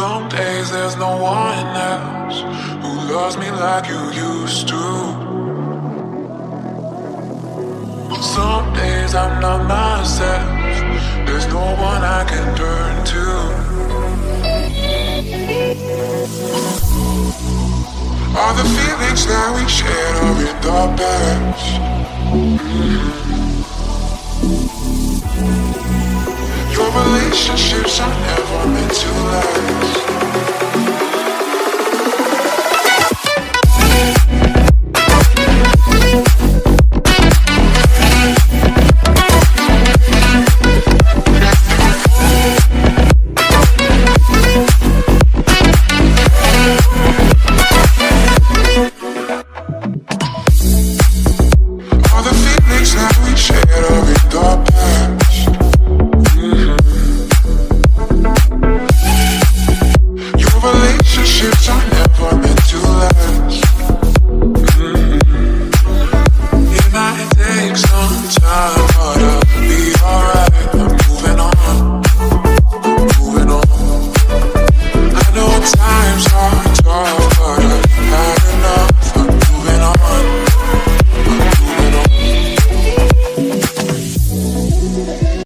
Some days there's no one else who loves me like you used to. Some days I'm not myself. There's no one I can turn to. All the feelings that we shared are in the past. Your relationships are